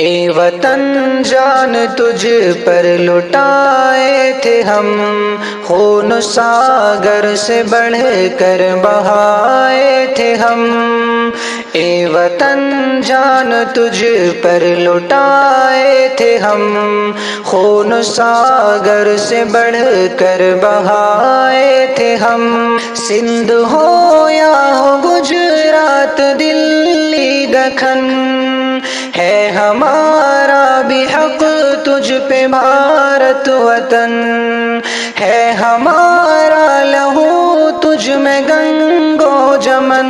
اے وطن جان تجھ پر لٹائے تھے ہم، خون ساگر سے بڑھ کر بہائے تھے ہم۔ اے وطن جان تجھ پر لٹائے تھے ہم، خون ساگر سے بڑھ کر بہائے تھے ہم۔ سندھ ہو یا ہو گجرات دلی دکن، ہے ہمارا بھی حق تجھ پہ بھارت وطن، ہے ہمارا لہو تجھ میں گنگ و جمن،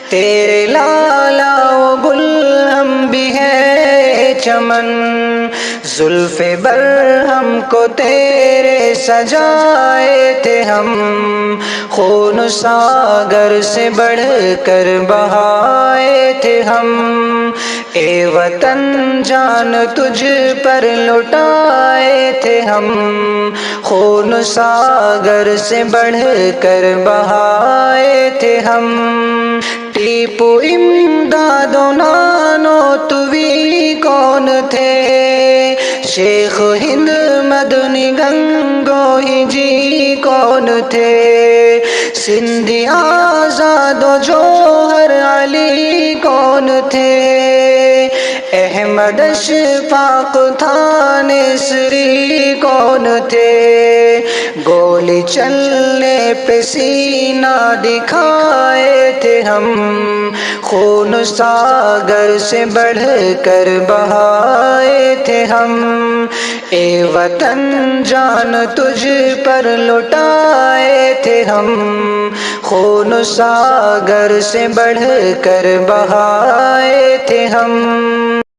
تیرے لالا و گل ہم بھی ہے چمن، زلف برہم کو تیرے سجائے تھے ہم، خون ساگر سے بڑھ کر بہائے تھے ہم۔ اے وطن جان تجھ پر لٹائے تھے ہم، خون ساگر سے بڑھ کر بہائے تھے ہم۔ ٹیپو امداد و نانو توی کون تھے، شیخ ہند مدنی گنگوہی جی کون تھے، سندھی آزاد و جوہر علی کون تھے، احمد اشفاق تھانسری کون تھے، گولی چلنے پہ سینہ دکھائے تھے ہم، خون ساگر سے بڑھ کر بہائے تھے ہم۔ اے وطن جان تجھ پر لٹائے تھے ہم، خون ساگر سے بڑھ کر بہائے تھے ہم۔